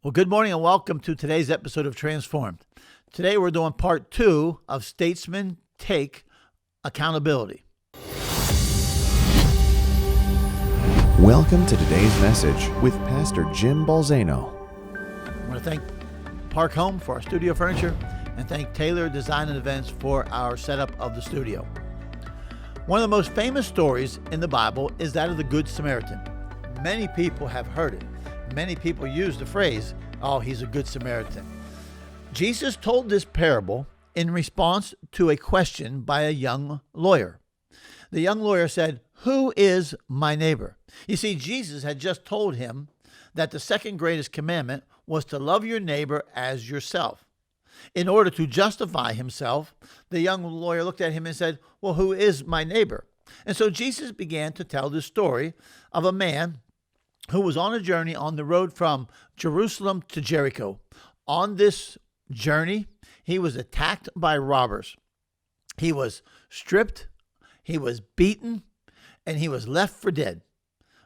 Well, good morning and welcome to today's episode of Transformed. Today we're doing part 2 of Statesman Take Accountability. Welcome to today's message with Pastor Jim Balzano. I want to thank Park Home for our studio furniture and thank Taylor Design and Events for our setup of the studio. One of the most famous stories in the Bible is that of the Good Samaritan. Many people have heard it. Many people use the phrase, "Oh, he's a good Samaritan." Jesus told this parable in response to a question by a young lawyer. The young lawyer said, "Who is my neighbor?" You see, Jesus had just told him that the second greatest commandment was to love your neighbor as yourself. In order to justify himself, the young lawyer looked at him and said, "Well, who is my neighbor?" And so Jesus began to tell the story of a man who was on a journey on the road from Jerusalem to Jericho. On this journey, he was attacked by robbers. He was stripped, he was beaten, and he was left for dead.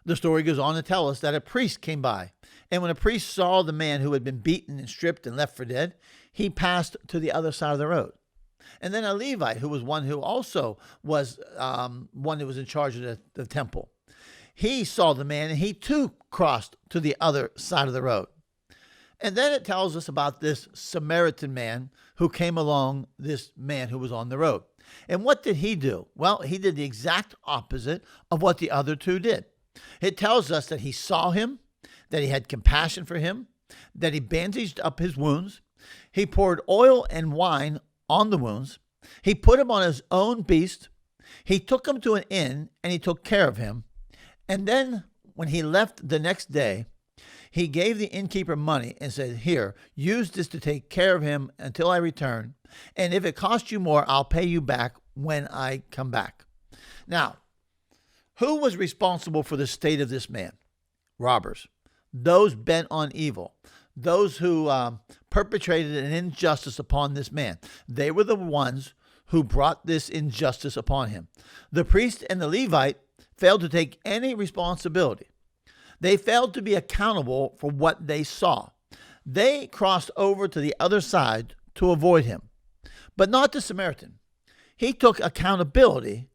The story goes on to tell us that a priest came by, and when a priest saw the man who had been beaten and stripped and left for dead, he passed to the other side of the road. And then a Levite, who was one who also was one who was in charge of the temple, he saw the man and he too crossed to the other side of the road. And then it tells us about this Samaritan man who came along this man who was on the road. And what did he do? Well, he did the exact opposite of what the other two did. It tells us that he saw him, that he had compassion for him, that he bandaged up his wounds. He poured oil and wine on the wounds. He put him on his own beast. He took him to an inn and he took care of him. And then when he left the next day, he gave the innkeeper money and said, "Here, use this to take care of him until I return. And if it costs you more, I'll pay you back when I come back." Now, who was responsible for the state of this man? Robbers. Those bent on evil. Those who perpetrated an injustice upon this man. They were the ones who brought this injustice upon him. The priest and the Levite failed to take any responsibility. They failed to be accountable for what they saw. They crossed over to the other side to avoid him, but not the Samaritan. He took accountability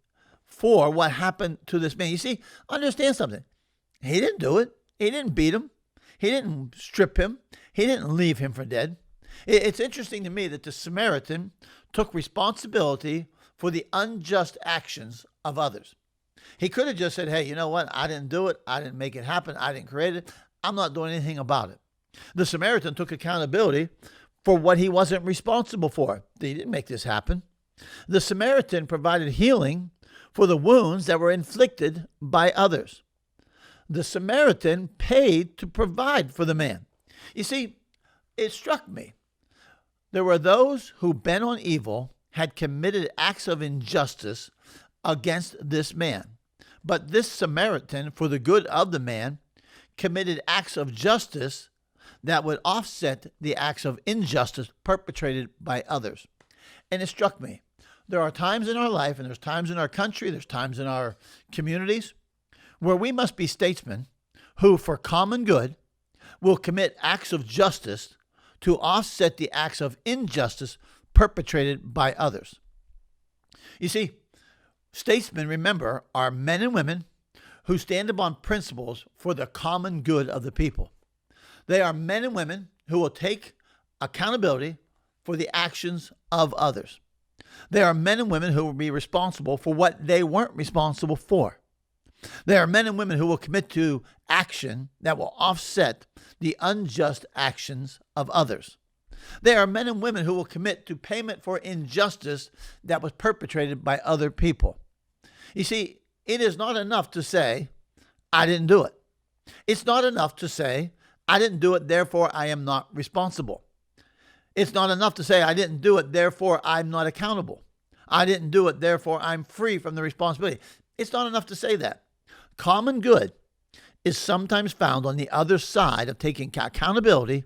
for what happened to this man. You see, understand something. He didn't do it. He didn't beat him. He didn't strip him. He didn't leave him for dead. It's interesting to me that the Samaritan took responsibility for the unjust actions of others. He could have just said, "Hey, you know what? I didn't do it. I didn't make it happen. I didn't create it. I'm not doing anything about it." The Samaritan took accountability for what he wasn't responsible for. He didn't make this happen. The Samaritan provided healing for the wounds that were inflicted by others. The Samaritan paid to provide for the man. You see, it struck me. There were those who, bent on evil, had committed acts of injustice against this man. But this Samaritan, for the good of the man, committed acts of justice that would offset the acts of injustice perpetrated by others. And it struck me. There are times in our life, and there's times in our country, there's times in our communities, where we must be statesmen who, for common good, will commit acts of justice to offset the acts of injustice perpetrated by others. You see, statesmen, remember, are men and women who stand upon principles for the common good of the people. They are men and women who will take accountability for the actions of others. They are men and women who will be responsible for what they weren't responsible for. They are men and women who will commit to action that will offset the unjust actions of others. They are men and women who will commit to payment for injustice that was perpetrated by other people. You see, it is not enough to say, "I didn't do it." It's not enough to say, "I didn't do it, therefore I am not responsible." It's not enough to say, "I didn't do it, therefore I'm not accountable. I didn't do it, therefore I'm free from the responsibility." It's not enough to say that. Common good is sometimes found on the other side of taking accountability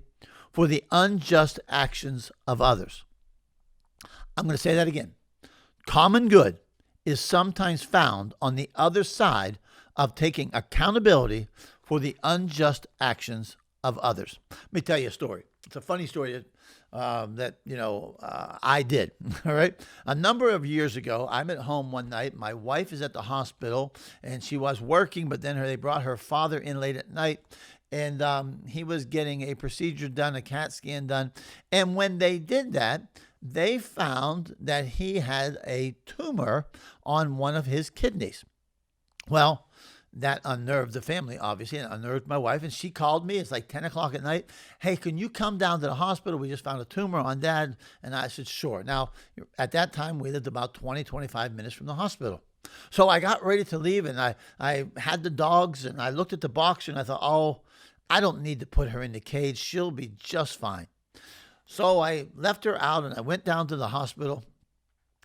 for the unjust actions of others. I'm going to say that again. Common good is sometimes found on the other side of taking accountability for the unjust actions of others. Let me tell you a story. It's a funny story that I did. All right. A number of years ago, I'm at home one night. My wife is at the hospital, and she was working, but then they brought her father in late at night, and he was getting a procedure done, a CAT scan done. And when they did that, they found that he had a tumor on one of his kidneys. Well, that unnerved the family, obviously, and unnerved my wife. And she called me. It's like 10 o'clock at night. Hey, can you come down to the hospital? We just found a tumor on Dad. And I said, sure. Now, at that time, we lived about 20, 25 minutes from the hospital. So I got ready to leave, and I had the dogs, and I looked at the box, and I thought, oh, I don't need to put her in the cage. She'll be just fine. So I left her out, and I went down to the hospital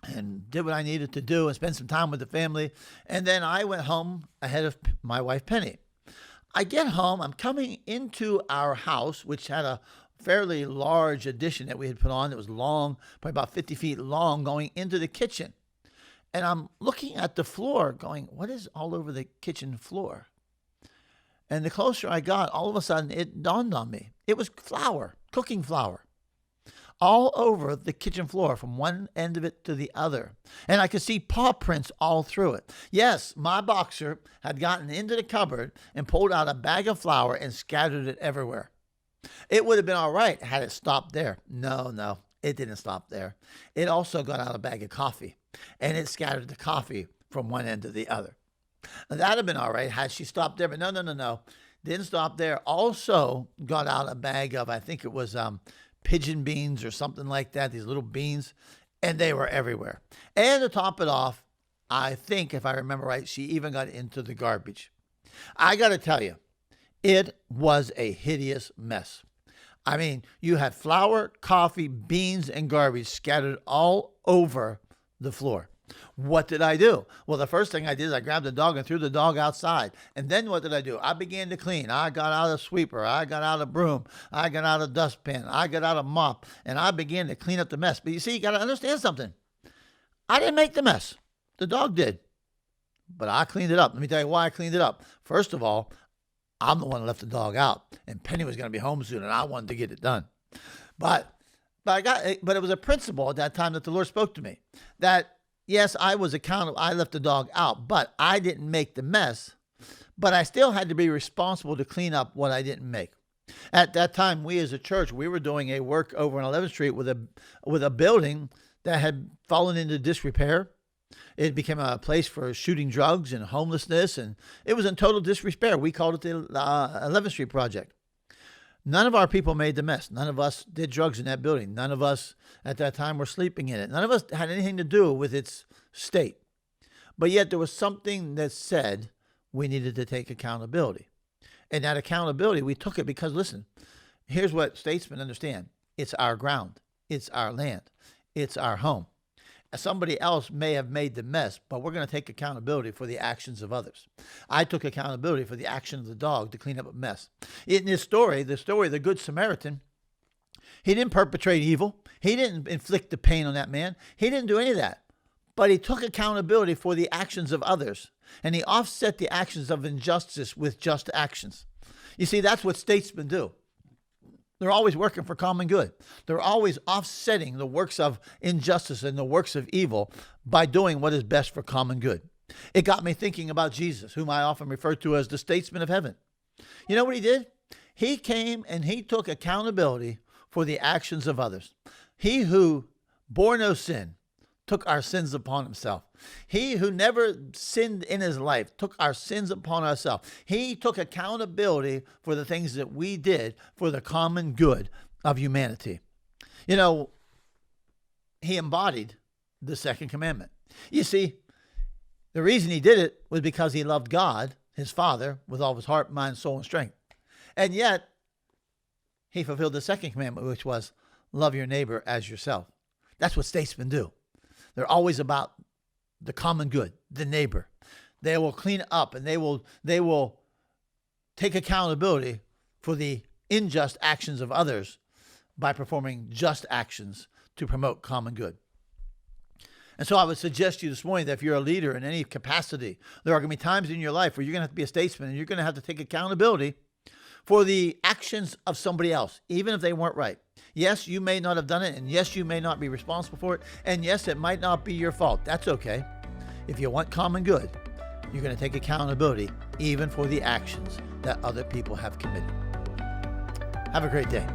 and did what I needed to do and spend some time with the family. And then I went home ahead of my wife, Penny. I get home. I'm coming into our house, which had a fairly large addition that we had put on. It was long, probably about 50 feet long, going into the kitchen. And I'm looking at the floor going, what is all over the kitchen floor? And the closer I got, all of a sudden it dawned on me. It was flour, cooking flour, all over the kitchen floor from one end of it to the other. And I could see paw prints all through it. Yes, my boxer had gotten into the cupboard and pulled out a bag of flour and scattered it everywhere. It would have been all right had it stopped there. No, it didn't stop there. It also got out a bag of coffee, and it scattered the coffee from one end to the other. Now, that would have been all right had she stopped there, but no. Didn't stop there. Also got out a bag of, I think it was pigeon beans or something like that, these little beans, and they were everywhere. And to top it off, I think, if I remember right, she even got into the garbage. I got to tell you, it was a hideous mess. I mean, you had flour, coffee, beans, and garbage scattered all over the floor. What did I do? Well, the first thing I did is I grabbed the dog and threw the dog outside. And then what did I do? I began to clean. I got out a sweeper. I got out a broom. I got out a dustpan. I got out a mop. And I began to clean up the mess. But you see, you got to understand something. I didn't make the mess. The dog did. But I cleaned it up. Let me tell you why I cleaned it up. First of all, I'm the one that left the dog out. And Penny was going to be home soon, and I wanted to get it done. But it was a principle at that time that the Lord spoke to me. That yes, I was accountable. I left the dog out, but I didn't make the mess. But I still had to be responsible to clean up what I didn't make. At that time, we as a church, we were doing a work over on 11th Street with a building that had fallen into disrepair. It became a place for shooting drugs and homelessness, and it was in total disrepair. We called it the 11th Street Project. None of our people made the mess. None of us did drugs in that building. None of us at that time were sleeping in it. None of us had anything to do with its state. But yet there was something that said we needed to take accountability. And that accountability, we took it because, listen, here's what Statesmen understand. It's our ground. It's our land. It's our home. Somebody else may have made the mess, but we're going to take accountability for the actions of others. I took accountability for the action of the dog to clean up a mess. In this story, the story of the Good Samaritan, he didn't perpetrate evil. He didn't inflict the pain on that man. He didn't do any of that. But he took accountability for the actions of others, and he offset the actions of injustice with just actions. You see, that's what statesmen do. They're always working for common good. They're always offsetting the works of injustice and the works of evil by doing what is best for common good. It got me thinking about Jesus, whom I often refer to as the statesman of heaven. You know what he did? He came and he took accountability for the actions of others. He who bore no sin took our sins upon himself. He who never sinned in his life took our sins upon ourselves. He took accountability for the things that we did for the common good of humanity. You know, he embodied the second commandment. You see, the reason he did it was because he loved God, his Father, with all of his heart, mind, soul, and strength. And yet, he fulfilled the second commandment, which was love your neighbor as yourself. That's what statesmen do. They're always about the common good, the neighbor. They will clean up and they will take accountability for the unjust actions of others by performing just actions to promote common good. And so I would suggest to you this morning that if you're a leader in any capacity, there are going to be times in your life where you're going to have to be a statesman and you're going to have to take accountability for the actions of somebody else, even if they weren't right. Yes, you may not have done it, and yes, you may not be responsible for it, and yes, it might not be your fault. That's okay. If you want common good, you're going to take accountability even for the actions that other people have committed. Have a great day.